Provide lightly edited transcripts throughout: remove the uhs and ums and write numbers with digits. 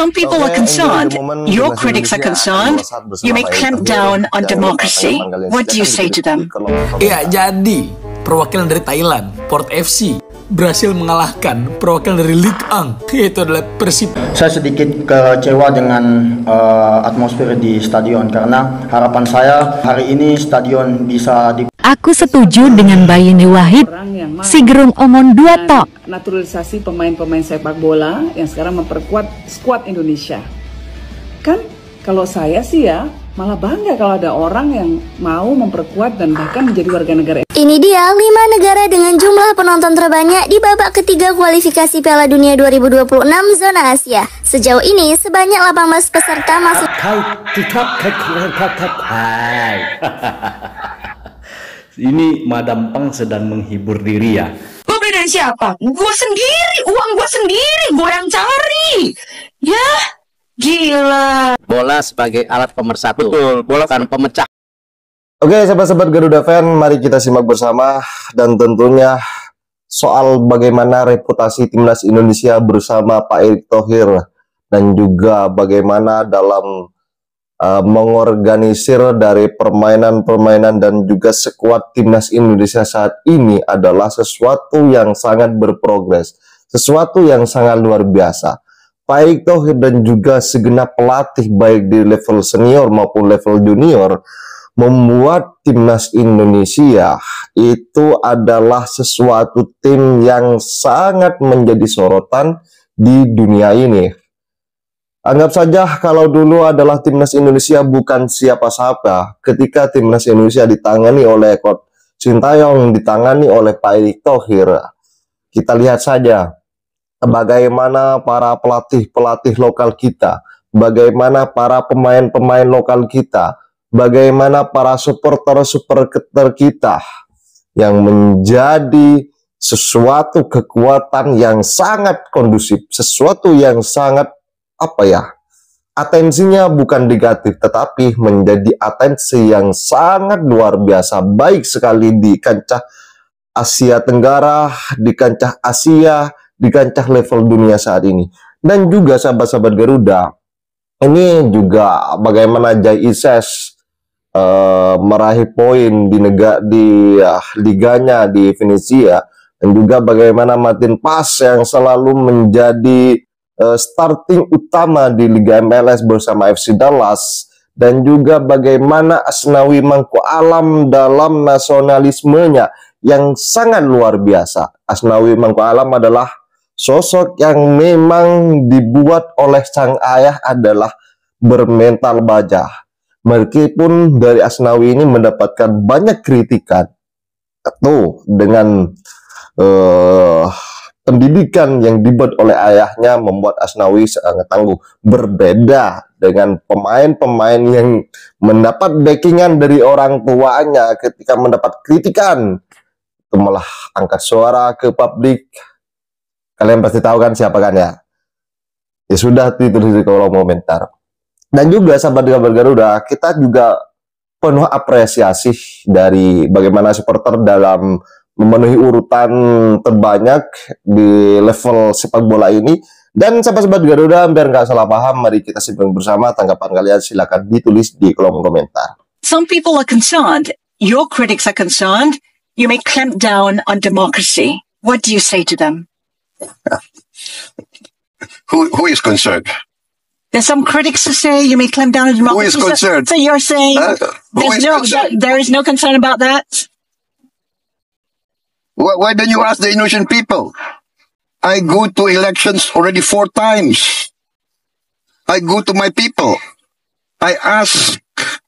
Some people are concerned. Your critics are concerned. You may clamp down on democracy. What do you say to them? Ya, jadi perwakilan dari Thailand, Port FC, berhasil mengalahkan perwakilan dari Ligue 1, yaitu adalah Persib. Saya sedikit kecewa dengan atmosfer di stadion karena harapan saya hari ini stadion bisa Aku setuju dengan Bayini Wahid, si Gerung Omon 2 tok. Naturalisasi pemain-pemain sepak bola yang sekarang memperkuat skuad Indonesia. Kan kalau saya sih ya malah bangga kalau ada orang yang mau memperkuat dan bahkan menjadi warga negara. Ini dia 5 negara dengan jumlah penonton terbanyak di babak ketiga kualifikasi Piala Dunia 2026 zona Asia. Sejauh ini sebanyak 18 peserta masuk. Ini Madam Pang sedang menghibur diri ya. Gue beli dari siapa? Gue sendiri, uang gue sendiri, gue yang cari. Ya, gila. Bola sebagai alat pemersatu. Betul, bola bukan pemecah. Oke, sahabat-sahabat Garuda Fan, mari kita simak bersama dan tentunya soal bagaimana reputasi timnas Indonesia bersama Pak Erick Thohir dan juga bagaimana dalam mengorganisir dari permainan-permainan dan juga skuad timnas Indonesia saat ini adalah sesuatu yang sangat berprogres, sesuatu yang sangat luar biasa. Pak Erick Thohir dan juga segenap pelatih baik di level senior maupun level junior membuat timnas Indonesia itu adalah sesuatu tim yang sangat menjadi sorotan di dunia ini. Anggap saja kalau dulu adalah timnas Indonesia bukan siapa-siapa, ketika timnas Indonesia ditangani oleh Coach Sintayong, ditangani oleh Pak Erick Thohir. Kita lihat saja bagaimana para pelatih-pelatih lokal kita, bagaimana para pemain-pemain lokal kita, bagaimana para supporter-supporter kita yang menjadi sesuatu kekuatan yang sangat kondusif, sesuatu yang sangat atensinya bukan negatif, tetapi menjadi atensi yang sangat luar biasa, baik sekali di kancah Asia Tenggara, di kancah Asia, di kancah level dunia saat ini. Dan juga sahabat-sahabat Garuda, ini juga bagaimana Jai Ises meraih poin di liganya di Venesia, dan juga bagaimana Martin Paes yang selalu menjadi starting utama di Liga MLS bersama FC Dallas, dan juga bagaimana Asnawi Mangku Alam dalam nasionalismenya yang sangat luar biasa. Asnawi Mangku Alam adalah sosok yang memang dibuat oleh sang ayah adalah bermental baja. Meskipun dari Asnawi ini mendapatkan banyak kritikan, tuh dengan pendidikan yang dibuat oleh ayahnya membuat Asnawi sangat tangguh. Berbeda dengan pemain-pemain yang mendapat backingan dari orang tuanya ketika mendapat kritikan, itu malah angkat suara ke publik. Kalian pasti tahu kan siapa kan ya? Ya sudah, ditulis di kolom komentar. Dan juga sahabat Garuda, kita juga penuh apresiasi dari bagaimana supporter dalam memenuhi urutan terbanyak di level sepak bola ini. Dan sahabat-sahabat Garuda, biar nggak salah paham, mari kita simak bersama. Tanggapan kalian silakan ditulis di kolom komentar. Some people are concerned. Your critics are concerned. You may clamp down on democracy. What do you say to them? Who is concerned? There's some critics who say you may clamp down on democracy. Who is concerned? So you're saying there is no concern about that? Why don't you ask the Indonesian people? I go to elections already 4 times. I go to my people. I ask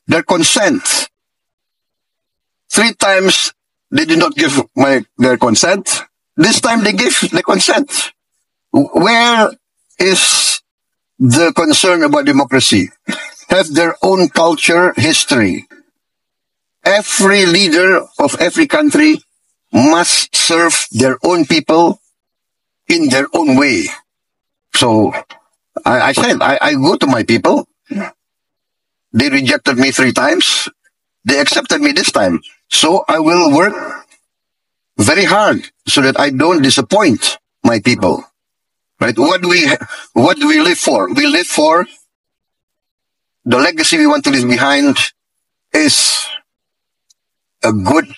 their consent. 3 times they did not give their consent. This time they give the consent. Where is the concern about democracy? Have their own culture, history. Every leader of every country must serve their own people in their own way. So I said, I go to my people. They rejected me 3 times. They accepted me this time. So I will work very hard so that I don't disappoint my people. Right? What do we live for? We live for the legacy we want to leave behind is a good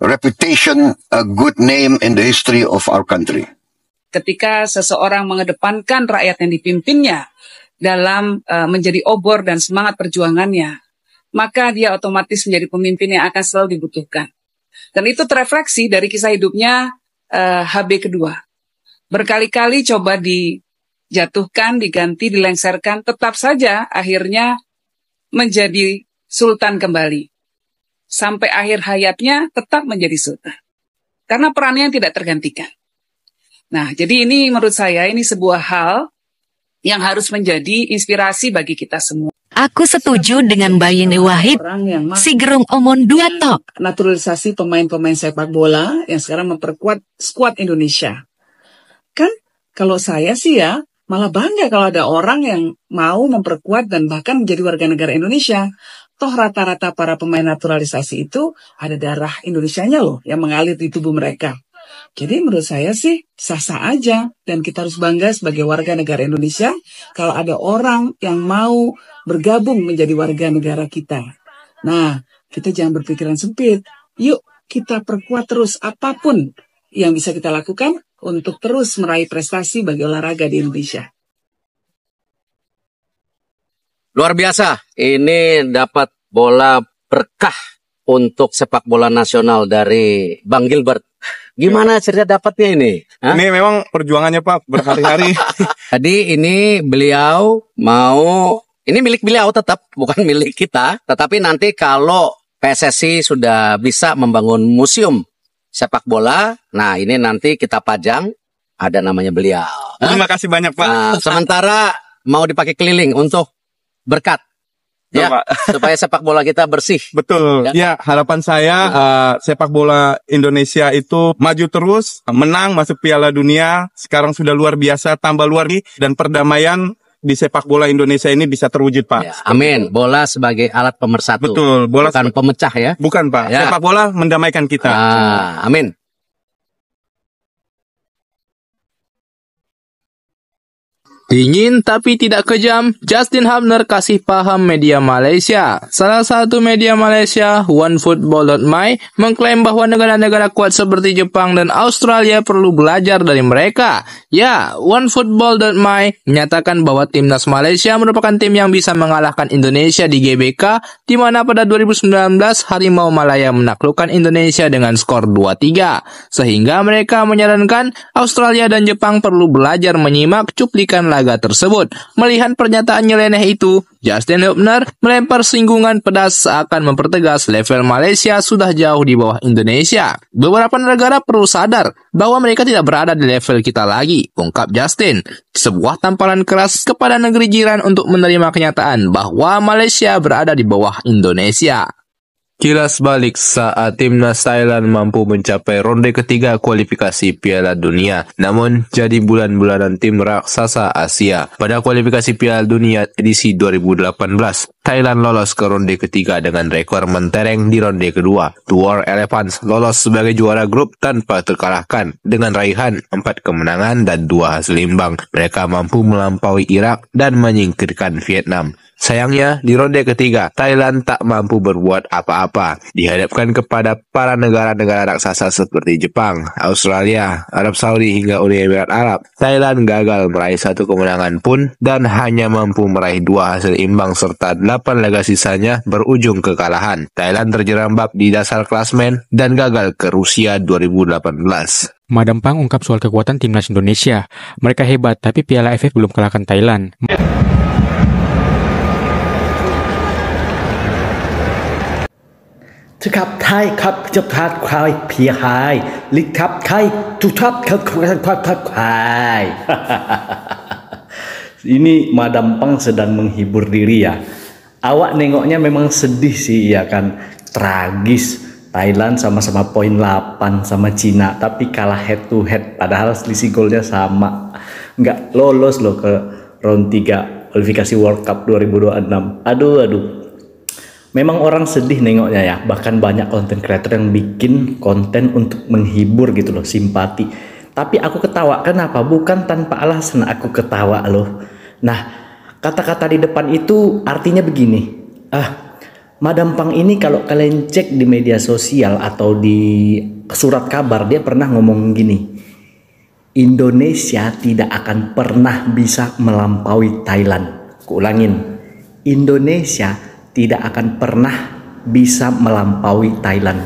reputation, a good name in the history of our country. Ketika seseorang mengedepankan rakyat yang dipimpinnya dalam menjadi obor dan semangat perjuangannya, maka dia otomatis menjadi pemimpin yang akan selalu dibutuhkan. Dan itu terefleksi dari kisah hidupnya HB kedua. Berkali-kali coba dijatuhkan, diganti, dilengsarkan, tetap saja akhirnya menjadi sultan kembali. Sampai akhir hayatnya tetap menjadi sultan. Karena perannya tidak tergantikan. Nah, jadi ini menurut saya ini sebuah hal yang harus menjadi inspirasi bagi kita semua. Aku setuju dengan Bayini Wahid, si gerung omon 2 tok. Naturalisasi pemain-pemain sepak bola yang sekarang memperkuat skuad Indonesia. Kan kalau saya sih ya malah bangga kalau ada orang yang mau memperkuat dan bahkan menjadi warga negara Indonesia. Toh rata-rata para pemain naturalisasi itu ada darah Indonesianya loh yang mengalir di tubuh mereka. Jadi menurut saya sih sah-sah aja dan kita harus bangga sebagai warga negara Indonesia kalau ada orang yang mau bergabung menjadi warga negara kita. Nah, kita jangan berpikiran sempit. Yuk kita perkuat terus apapun yang bisa kita lakukan untuk terus meraih prestasi bagi olahraga di Indonesia. Luar biasa, ini dapat bola berkah untuk sepak bola nasional dari Bang Gilbert. Gimana cerita dapatnya ini? Hah? Ini memang perjuangannya Pak, berhari-hari. Jadi ini beliau mau, ini milik beliau tetap, bukan milik kita. Tetapi nanti kalau PSSI sudah bisa membangun museum sepak bola, nah ini nanti kita pajang, ada namanya beliau. Terima kasih banyak Pak. Nah, sementara mau dipakai keliling untuk berkat. Betul, Ya, Pak. supaya sepak bola kita bersih. Betul. Ya, harapan saya sepak bola Indonesia itu maju terus, menang masuk Piala Dunia. Sekarang sudah luar biasa, tambah luar nih, dan perdamaian di sepak bola Indonesia ini bisa terwujud, Pak. Ya, amin. Bola sebagai alat pemersatu. Betul. Bola bukan pemecah ya. Bukan, Pak. Ya. Sepak bola mendamaikan kita. Amin. Dingin tapi tidak kejam, Justin Hubner kasih paham media Malaysia. Salah satu media Malaysia, OneFootball.my, mengklaim bahwa negara-negara kuat seperti Jepang dan Australia perlu belajar dari mereka. Ya, OneFootball.my menyatakan bahwa timnas Malaysia merupakan tim yang bisa mengalahkan Indonesia di GBK, di mana pada 2019 Harimau Malaya menaklukkan Indonesia dengan skor 2-3. Sehingga mereka menyarankan Australia dan Jepang perlu belajar menyimak cuplikan laga tersebut. Melihat pernyataan nyeleneh itu, Justin Hubner melempar singgungan pedas seakan mempertegas level Malaysia sudah jauh di bawah Indonesia. Beberapa negara perlu sadar bahwa mereka tidak berada di level kita lagi, ungkap Justin. Sebuah tamparan keras kepada negeri jiran untuk menerima kenyataan bahwa Malaysia berada di bawah Indonesia. Kilas balik saat timnas Thailand mampu mencapai ronde ketiga kualifikasi Piala Dunia, namun jadi bulan-bulanan tim raksasa Asia. Pada kualifikasi Piala Dunia edisi 2018, Thailand lolos ke ronde ketiga dengan rekor mentereng di ronde kedua. The War Elephants lolos sebagai juara grup tanpa terkalahkan dengan raihan 4 kemenangan dan 2 hasil imbang. Mereka mampu melampaui Irak dan menyingkirkan Vietnam. Sayangnya, di ronde ketiga, Thailand tak mampu berbuat apa-apa. Dihadapkan kepada para negara-negara raksasa seperti Jepang, Australia, Arab Saudi hingga Uni Emirat Arab, Thailand gagal meraih 1 kemenangan pun dan hanya mampu meraih 2 hasil imbang serta 8 laga sisanya berujung kekalahan. Thailand terjerembab di dasar klasmen dan gagal ke Rusia 2018. Madam Pang ungkap soal kekuatan timnas Indonesia. Mereka hebat, tapi Piala AFF belum kalahkan Thailand. Cakap Thai Cup cepat kali pihai League Cup Thai tutup Thai. Ini Madam Pang sedang menghibur diri ya. Awak nengoknya memang sedih sih ya kan. Tragis. Thailand sama-sama poin 8 sama Cina tapi kalah head to head padahal selisih golnya sama. Nggak lolos loh ke round 3 kualifikasi World Cup 2026. Aduh. Memang orang sedih nengoknya ya, bahkan banyak konten creator yang bikin konten untuk menghibur gitu loh, simpati. Tapi aku ketawa, kenapa? Bukan tanpa alasan aku ketawa loh. Nah, kata-kata di depan itu artinya begini. Madam Pang ini kalau kalian cek di media sosial atau di surat kabar, dia pernah ngomong gini. Indonesia tidak akan pernah bisa melampaui Thailand. Kuulangin. Indonesia tidak akan pernah bisa melampaui Thailand.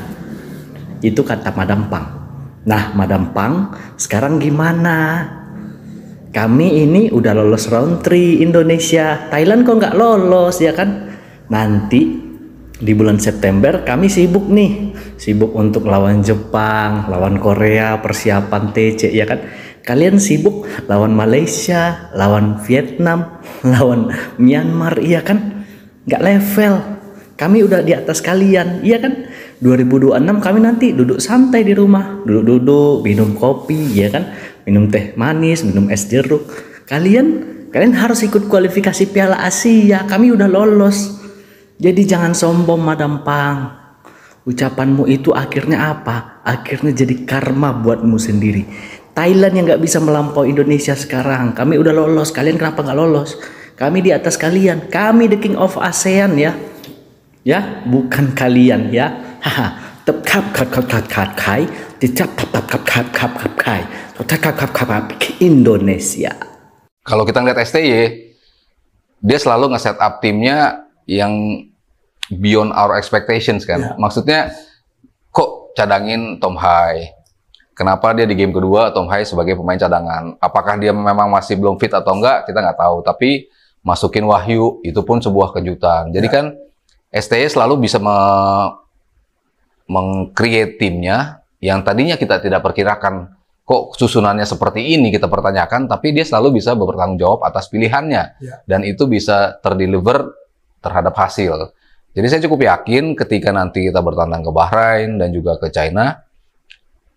Itu kata Madam Pang. Nah, Madam Pang, sekarang gimana? Kami ini udah lolos round 3 Indonesia. Thailand kok nggak lolos, ya kan? Nanti di bulan September kami sibuk nih. Sibuk untuk lawan Jepang, lawan Korea, persiapan TC, ya kan? Kalian sibuk lawan Malaysia, lawan Vietnam, lawan Myanmar, iya kan? Nggak level. Kami udah di atas kalian, iya kan? 2026 kami nanti duduk santai di rumah, duduk-duduk, minum kopi, ya kan? Minum teh manis, minum es jeruk. Kalian harus ikut kualifikasi Piala Asia. Kami udah lolos. Jadi jangan sombong, Madam Pang. Ucapanmu itu akhirnya apa? Akhirnya jadi karma buatmu sendiri. Thailand yang nggak bisa melampaui Indonesia sekarang. Kami udah lolos. Kalian kenapa nggak lolos? Kami di atas kalian. Kami the king of ASEAN, ya. Ya, bukan kalian, ya. Haha. Indonesia. Kalau kita ngeliat STY, dia selalu nge-set up timnya yang beyond our expectations kan. Maksudnya, kok cadangin Tom Hai? Kenapa dia di game kedua Tom Hai sebagai pemain cadangan? Apakah dia memang masih belum fit atau enggak? Kita nggak tahu. Tapi masukin Wahyu itu pun sebuah kejutan. Jadi kan STY selalu bisa meng-create timnya yang tadinya kita tidak perkirakan kok susunannya seperti ini, kita pertanyakan, tapi dia selalu bisa bertanggung jawab atas pilihannya. Dan itu bisa terdeliver terhadap hasil. Jadi saya cukup yakin ketika nanti kita bertandang ke Bahrain dan juga ke China,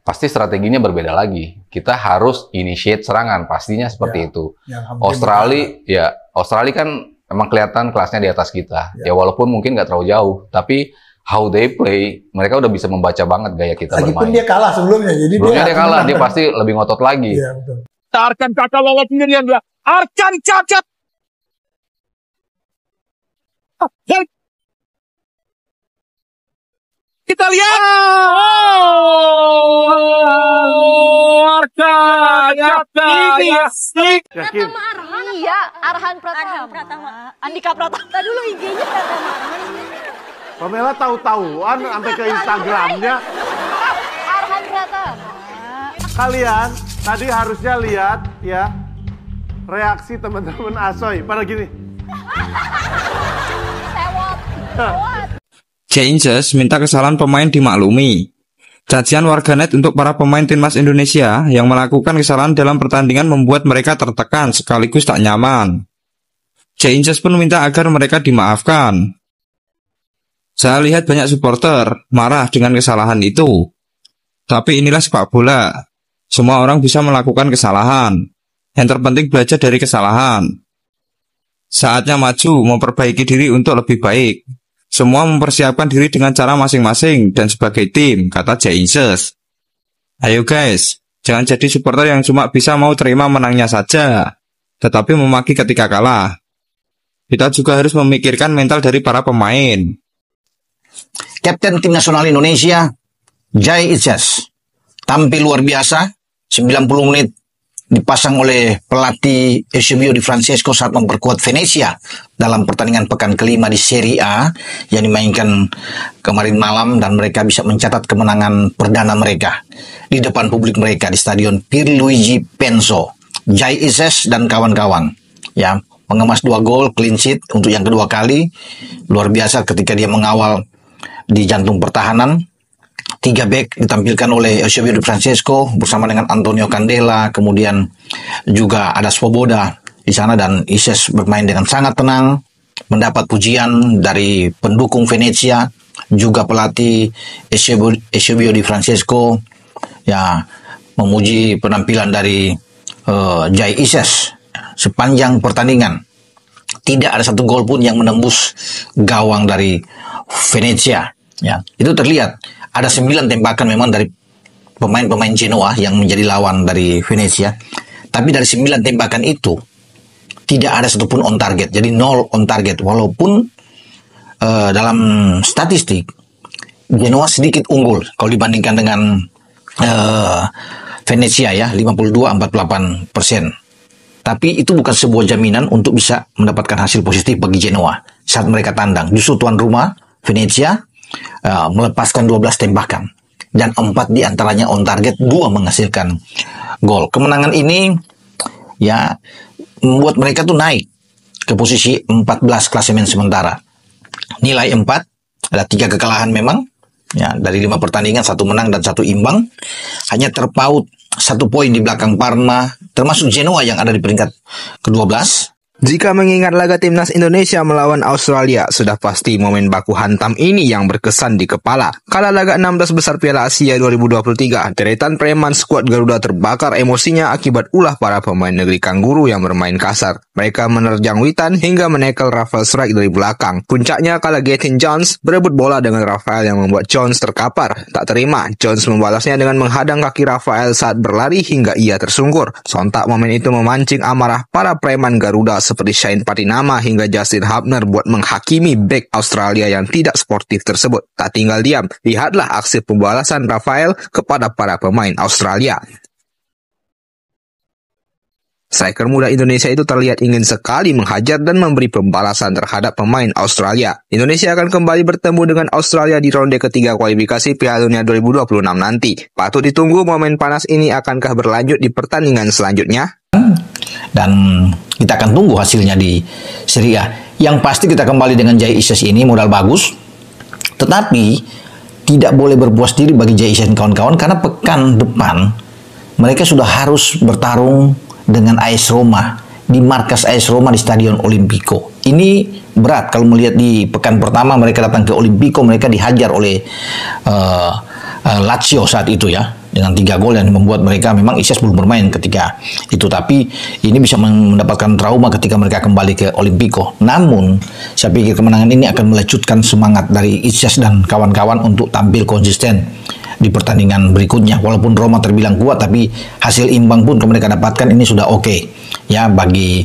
pasti strateginya berbeda lagi. Kita harus initiate serangan, pastinya seperti itu. Australia kan emang kelihatan kelasnya di atas kita. Ya walaupun mungkin nggak terlalu jauh, tapi how they play, mereka udah bisa membaca banget gaya kita bermain. Lagipun dia kalah sebelumnya, jadi dia kalah, dia pasti lebih ngotot lagi. Iya, betul. Arkan kakak lawan sendirian dia. Arkan cacat. Kita lihat. Arkan Yakin? Iya, Arhan Pratama. Andika Pratama. Tadi dulu IG-nya Pratama Arhan. Pamela tahu-tahuan sampai ke Instagramnya. Arhan Pratama. Kalian tadi harusnya lihat ya reaksi teman-teman Asoy pada gini. Changes minta kesalahan pemain dimaklumi. Cacian warganet untuk para pemain timnas Indonesia yang melakukan kesalahan dalam pertandingan membuat mereka tertekan sekaligus tak nyaman. Changes pun minta agar mereka dimaafkan. Saya lihat banyak supporter marah dengan kesalahan itu. Tapi inilah sepak bola. Semua orang bisa melakukan kesalahan. Yang terpenting belajar dari kesalahan. Saatnya maju, memperbaiki diri untuk lebih baik. Semua mempersiapkan diri dengan cara masing-masing dan sebagai tim, kata Jesus. Ayo guys, jangan jadi supporter yang cuma bisa mau terima menangnya saja, tetapi memaki ketika kalah. Kita juga harus memikirkan mental dari para pemain. Kapten tim nasional Indonesia, Jai Isyas, tampil luar biasa, 90 menit dipasang oleh pelatih Eusebio Di Francesco saat memperkuat Venezia dalam pertandingan pekan kelima di Serie A yang dimainkan kemarin malam, dan mereka bisa mencatat kemenangan perdana mereka di depan publik mereka di Stadion Pierluigi Penso. Jai Isyas dan kawan-kawan ya mengemas 2 gol clean sheet untuk yang kedua kali. Luar biasa ketika dia mengawal di jantung pertahanan. 3 back ditampilkan oleh Eusebio Di Francesco bersama dengan Antonio Candela, kemudian juga ada Svoboda di sana, dan Isyas bermain dengan sangat tenang, mendapat pujian dari pendukung Venezia, juga pelatih Eusebio Di Francesco ya memuji penampilan dari Jai Isyas sepanjang pertandingan. Tidak ada satu gol pun yang menembus gawang dari Venezia. Ya, itu terlihat. Ada 9 tembakan memang dari pemain-pemain Genoa yang menjadi lawan dari Venezia. Tapi dari 9 tembakan itu tidak ada satupun on target. Jadi 0 on target. Walaupun dalam statistik Genoa sedikit unggul kalau dibandingkan dengan Venezia ya, 52-48%. Tapi itu bukan sebuah jaminan untuk bisa mendapatkan hasil positif bagi Genoa saat mereka tandang. Justru tuan rumah Venezia melepaskan 12 tembakan dan 4 diantaranya on target, 2 menghasilkan gol. Kemenangan ini ya membuat mereka tuh naik ke posisi 14 klasemen sementara. Nilai 4, ada 3 kekalahan memang. Ya, dari 5 pertandingan 1 menang dan 1 imbang, hanya terpaut 1 poin di belakang Parma, termasuk Genoa yang ada di peringkat ke-12. Jika mengingat laga timnas Indonesia melawan Australia, sudah pasti momen baku hantam ini yang berkesan di kepala. Kala laga 16 besar Piala Asia 2023, deretan preman skuad Garuda terbakar emosinya akibat ulah para pemain negeri Kangguru yang bermain kasar. Mereka menerjang Witan hingga menekel Rafael Strike dari belakang. Puncaknya kala Gethin Jones berebut bola dengan Rafael yang membuat Jones terkapar. Tak terima, Jones membalasnya dengan menghadang kaki Rafael saat berlari hingga ia tersungkur. Sontak momen itu memancing amarah para preman Garuda seperti Shane Patinama hingga Justin Hubner buat menghakimi bek Australia yang tidak sportif tersebut. Tak tinggal diam, lihatlah aksi pembalasan Rafael kepada para pemain Australia. Striker muda Indonesia itu terlihat ingin sekali menghajar dan memberi pembalasan terhadap pemain Australia. Indonesia akan kembali bertemu dengan Australia di ronde ketiga kualifikasi Piala Dunia 2026 nanti. Patut ditunggu momen panas ini akankah berlanjut di pertandingan selanjutnya? Dan kita akan tunggu hasilnya di Serie A. Yang pasti kita kembali dengan Jai Isyas ini modal bagus, tetapi tidak boleh berpuas diri bagi Jai Isyas dan kawan-kawan karena pekan depan mereka sudah harus bertarung dengan AS Roma di markas AS Roma di Stadion Olimpico. Ini berat kalau melihat di pekan pertama mereka datang ke Olimpico, mereka dihajar oleh Lazio saat itu ya, dengan 3 gol yang membuat mereka, memang Isyas belum bermain ketika itu, tapi ini bisa mendapatkan trauma ketika mereka kembali ke Olimpico. Namun saya pikir kemenangan ini akan melecutkan semangat dari Isyas dan kawan-kawan untuk tampil konsisten di pertandingan berikutnya. Walaupun Roma terbilang kuat, tapi hasil imbang pun mereka dapatkan ini sudah oke ya bagi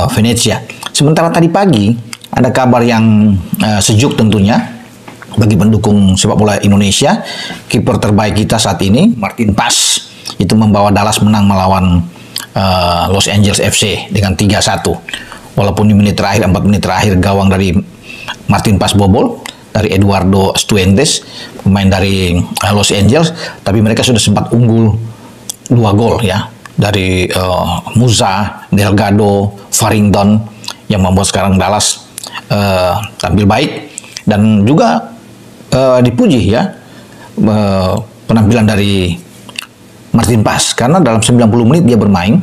Venezia. Sementara tadi pagi ada kabar yang sejuk tentunya bagi pendukung sepak bola Indonesia. Kiper terbaik kita saat ini, Martin Paes, itu membawa Dallas menang melawan Los Angeles FC dengan 3-1. Walaupun di menit terakhir, 4 menit terakhir gawang dari Martin Paes bobol dari Eduardo Stuentes, pemain dari Los Angeles, tapi mereka sudah sempat unggul 2 gol ya dari Musa, Delgado, Farrington, yang membuat sekarang Dallas tampil baik. Dan juga dipuji ya penampilan dari Martin Paes, karena dalam 90 menit dia bermain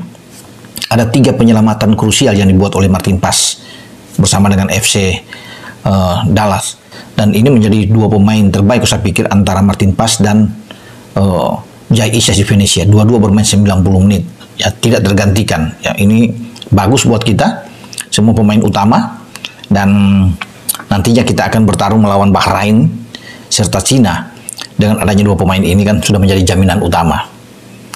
ada 3 penyelamatan krusial yang dibuat oleh Martin Paes bersama dengan FC Dallas, dan ini menjadi 2 pemain terbaik saya pikir antara Martin Paes dan Jai Isyas di Venezia. Dua-dua bermain 90 menit ya, tidak tergantikan ya. Ini bagus buat kita semua pemain utama, dan nantinya kita akan bertarung melawan Bahrain serta Cina. Dengan adanya 2 pemain ini kan sudah menjadi jaminan utama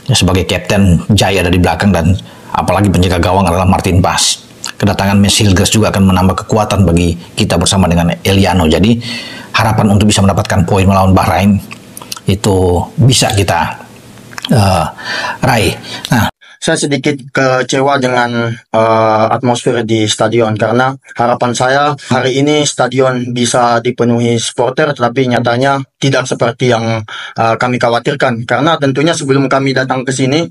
ya, sebagai kapten Jai ada di belakang, dan apalagi penjaga gawang adalah Martin Paes. Kedatangan Messi Hilgers juga akan menambah kekuatan bagi kita bersama dengan Eliano. Jadi harapan untuk bisa mendapatkan poin melawan Bahrain itu bisa kita raih. Nah, saya sedikit kecewa dengan atmosfer di stadion, karena harapan saya hari ini stadion bisa dipenuhi supporter, tetapi nyatanya tidak seperti yang kami khawatirkan. Karena tentunya sebelum kami datang ke sini,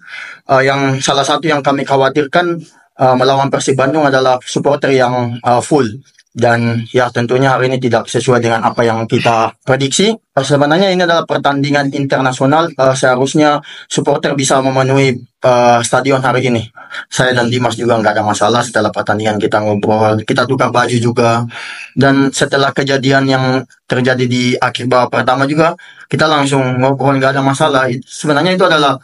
yang salah satu yang kami khawatirkan melawan Persib Bandung adalah supporter yang full. Dan ya tentunya hari ini tidak sesuai dengan apa yang kita prediksi. Sebenarnya ini adalah pertandingan internasional, seharusnya supporter bisa memenuhi stadion hari ini. Saya dan Dimas juga nggak ada masalah, setelah pertandingan kita ngobrol, kita tukar baju juga. Dan setelah kejadian yang terjadi di akhir babak pertama juga, kita langsung ngobrol, nggak ada masalah. Sebenarnya itu adalah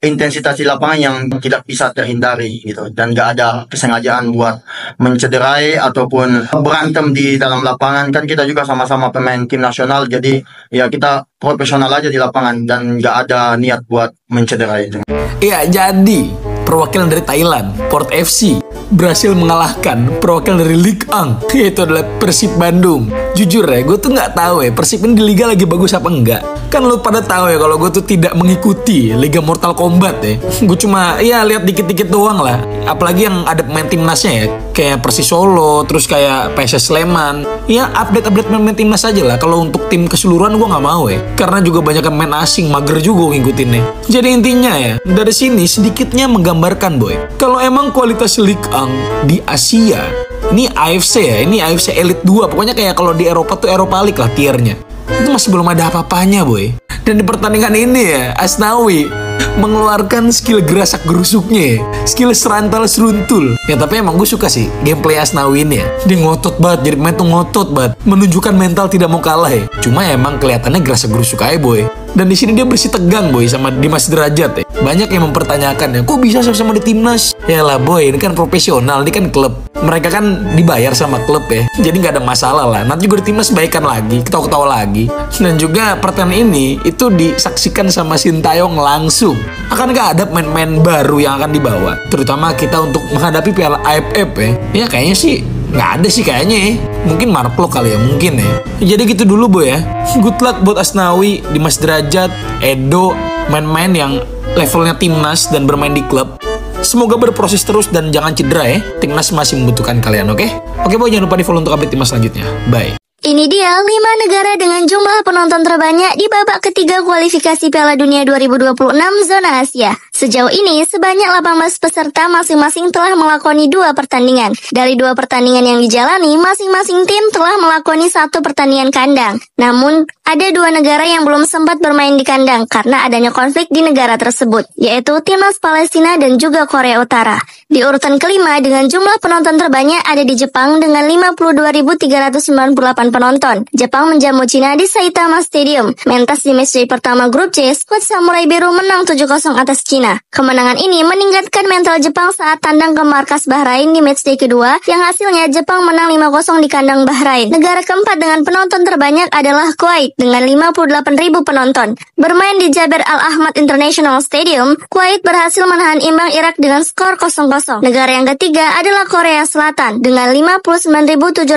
intensitas di lapangan yang tidak bisa terhindari gitu, dan nggak ada kesengajaan buat mencederai ataupun berantem di dalam lapangan. Kan kita juga sama-sama pemain tim nasional, jadi ya kita profesional aja di lapangan dan nggak ada niat buat mencederai. Iya, jadi perwakilan dari Thailand, Port FC, berhasil mengalahkan perwakilan dari Ligue 1, yaitu adalah Persib Bandung. Jujur ya, gue tuh nggak tahu ya Persib ini di liga lagi bagus apa enggak. Kan lo pada tahu ya kalau gue tuh tidak mengikuti Liga Mortal Kombat ya. Gue cuma ya lihat dikit-dikit doang lah. Apalagi yang ada pemain timnasnya ya, kayak Persis Solo, terus kayak PSS Sleman. Ya update-update pemain timnas aja lah. Kalau untuk tim keseluruhan gue nggak mau ya, karena juga banyak pemain asing, mager juga ngikutinnya. Jadi intinya ya, dari sini sedikitnya menggambarkan boy, kalau emang kualitas Ligue 1 di Asia, ini AFC ya, ini AFC Elite 2, pokoknya kayak kalau di Eropa tuh Eropa League lah tiernya, itu masih belum ada apa-apanya boy. Dan di pertandingan ini ya, Asnawi mengeluarkan skill gerasak gerusuknya, skill serantal seruntul. Ya tapi emang gue suka sih gameplay Asnawi ini ya. Dia ngotot banget, jadi pemain tuh ngotot banget, menunjukkan mental tidak mau kalah ya. Cuma emang kelihatannya gerasak gerusuk aja boy. Dan di sini dia bersih tegang boy sama Dimas Derajat ya. Banyak yang mempertanyakan ya, kok bisa sama di timnas? Ya lah boy, ini kan profesional, ini kan klub. Mereka kan dibayar sama klub ya, jadi nggak ada masalah lah. Nanti juga di timnas baikan lagi, ketawa-ketawa lagi. Dan juga pertandingan ini itu disaksikan sama Sintayong langsung. Akan nggak ada pemain-pemain baru yang akan dibawa, terutama kita untuk menghadapi Piala AFF ya. Ya kayaknya sih nggak ada sih kayaknya ya. Mungkin Marplo kali ya, mungkin ya. Jadi gitu dulu boy ya. Good luck buat Asnawi, Dimas Derajat, Edo, main-main yang levelnya timnas dan bermain di klub. Semoga berproses terus dan jangan cedera ya. Timnas masih membutuhkan kalian, oke? Oke boy, jangan lupa di follow untuk update timnas selanjutnya. Bye. Ini dia 5 negara dengan jumlah penonton terbanyak di babak ketiga kualifikasi Piala Dunia 2026 zona Asia. Sejauh ini, sebanyak 18 peserta masing-masing telah melakoni 2 pertandingan. Dari 2 pertandingan yang dijalani, masing-masing tim telah melakoni 1 pertandingan kandang. Namun, ada 2 negara yang belum sempat bermain di kandang karena adanya konflik di negara tersebut, yaitu timnas Palestina dan juga Korea Utara. Di urutan kelima dengan jumlah penonton terbanyak ada di Jepang dengan 52.398 penonton. Jepang menjamu Cina di Saitama Stadium. Mentas di matchday pertama grup C, skuad Samurai Biru menang 7-0 atas Cina. Kemenangan ini meningkatkan mental Jepang saat tandang ke markas Bahrain di matchday kedua, yang hasilnya Jepang menang 5-0 di kandang Bahrain. Negara keempat dengan penonton terbanyak adalah Kuwait dengan 58.000 penonton. Bermain di Jaber Al-Ahmad International Stadium, Kuwait berhasil menahan imbang Irak dengan skor 0-0. Negara yang ketiga adalah Korea Selatan dengan 59.759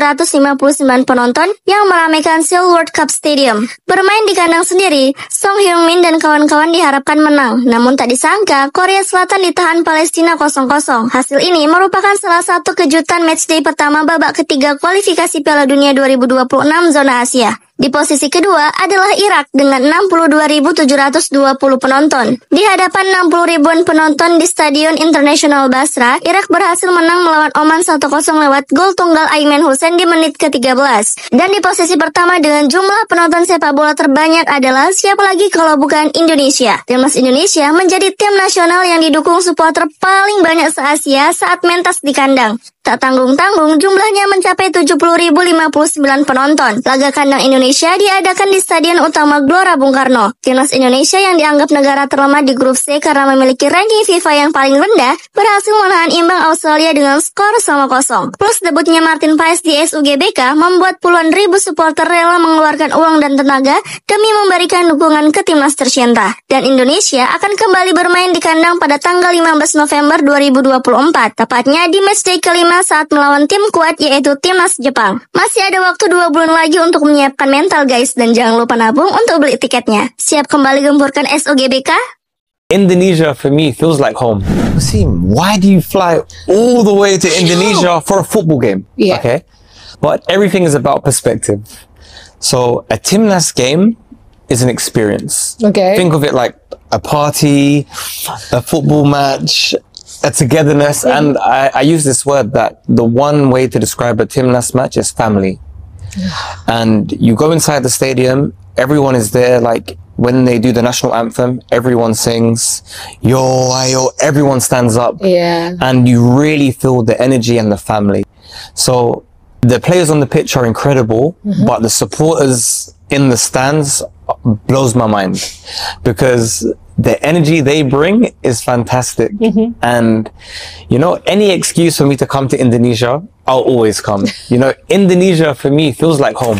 penonton yang meramaikan Seoul World Cup Stadium. Bermain di kandang sendiri, Song Heung-min dan kawan-kawan diharapkan menang. Namun tak disangka, Korea Selatan ditahan Palestina 0-0. Hasil ini merupakan salah satu kejutan matchday pertama babak ketiga kualifikasi Piala Dunia 2026 zona Asia. Di posisi kedua adalah Irak dengan 62.720 penonton. Di hadapan 60 ribuan penonton di Stadion Internasional Basra, Irak berhasil menang melawan Oman 1-0 lewat gol tunggal Aiman Hussein di menit ke-13. Dan di posisi pertama dengan jumlah penonton sepak bola terbanyak adalah siapa lagi kalau bukan Indonesia. Timnas Indonesia menjadi tim nasional yang didukung supporter paling banyak se-Asia saat mentas di kandang. Tak tanggung-tanggung, jumlahnya mencapai 70.059 penonton. Laga kandang Indonesia diadakan di Stadion Utama Gelora Bung Karno. Timnas Indonesia yang dianggap negara terlemah di grup C karena memiliki ranking FIFA yang paling rendah, berhasil menahan imbang Australia dengan skor 0-0. Plus debutnya Martin Paes di SUGBK membuat puluhan ribu supporter rela mengeluarkan uang dan tenaga demi memberikan dukungan ke timnas tercinta. Dan Indonesia akan kembali bermain di kandang pada tanggal 15 November 2024, tepatnya di matchday kelima saat melawan tim kuat yaitu timnas Jepang. Masih ada waktu 2 bulan lagi untuk menyiapkan mental guys, dan jangan lupa nabung untuk beli tiketnya. Siap kembali gempurkan SUGBK? Indonesia for me feels like home. Wasim, why do you fly all the way to Indonesia for a football game? Yeah. Okay, but everything is about perspective. So a Timnas game is an experience. Okay. Think of it like a party, a football match, a togetherness, and I use this word that the one way to describe a Timnas match is family. And you go inside the stadium, everyone is there, like when they do the national anthem, everyone sings, yo, ayo, everyone stands up. Yeah. And you really feel the energy and the family. So the players on the pitch are incredible, but the supporters in the stands blows my mind, because the energy they bring is fantastic. And, you know, any excuse for me to come to Indonesia, I'll always come. You know, Indonesia for me feels like home.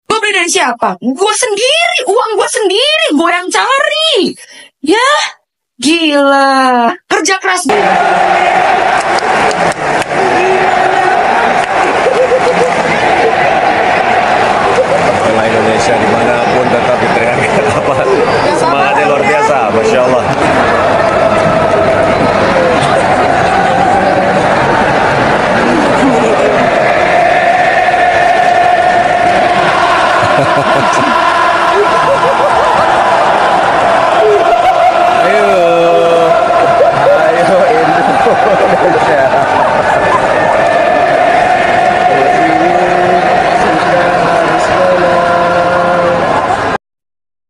Gue beli dari siapa? Gue sendiri, uang gue sendiri, gue yang cari. Ya, gila. Kerja keras. Bola Indonesia dimanapun tetap diteriakin apa semangatnya luar biasa, Masya Allah.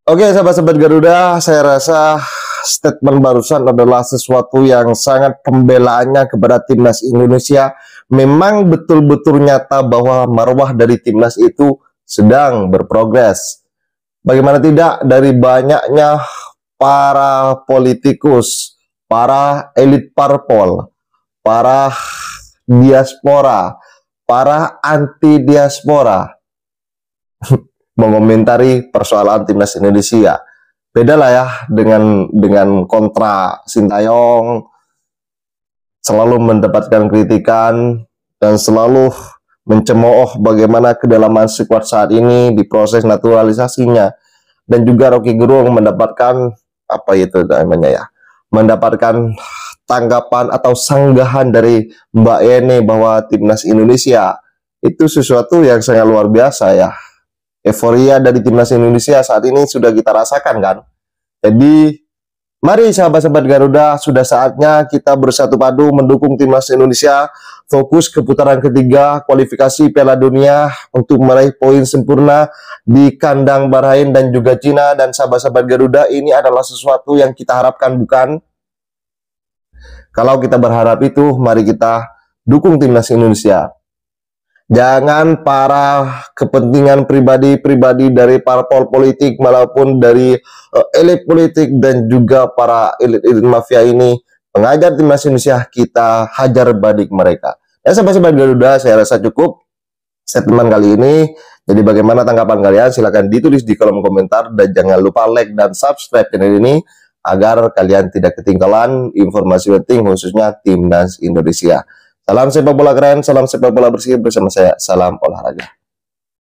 Oke, sahabat-sahabat Garuda, saya rasa statement barusan adalah sesuatu yang sangat pembelaannya kepada timnas Indonesia. Memang betul-betul nyata bahwa marwah dari timnas itu sedang berprogres. Bagaimana tidak, dari banyaknya para politikus, para elit parpol, para diaspora, para anti diaspora mengomentari persoalan timnas Indonesia. Beda lah ya dengan kontra Sintayong, selalu mendapatkan kritikan dan selalu mencemooh bagaimana kedalaman skuad saat ini di proses naturalisasinya. Dan juga Rocky Gerung mendapatkan apa itu namanya ya, mendapatkan tanggapan atau sanggahan dari Mbak Yeni bahwa timnas Indonesia itu sesuatu yang sangat luar biasa ya. Euforia dari timnas Indonesia saat ini sudah kita rasakan kan. Jadi mari sahabat-sahabat Garuda, sudah saatnya kita bersatu padu mendukung timnas Indonesia fokus ke putaran ketiga kualifikasi Piala Dunia untuk meraih poin sempurna di kandang Bahrain dan juga Cina. Dan sahabat-sahabat Garuda, ini adalah sesuatu yang kita harapkan, bukan? Kalau kita berharap itu, mari kita dukung timnas Indonesia. Jangan para kepentingan pribadi-pribadi dari parpol politik maupun dari elit politik dan juga para elit-elit mafia ini mengajar timnas Indonesia, kita hajar balik mereka. Ya sahabat-sahabat Garuda, saya rasa cukup statement kali ini. Jadi bagaimana tanggapan kalian? Silahkan ditulis di kolom komentar dan jangan lupa like dan subscribe channel ini agar kalian tidak ketinggalan informasi penting khususnya timnas Indonesia. Salam sepak bola keren, salam sepak bola bersih bersama saya, salam olahraga.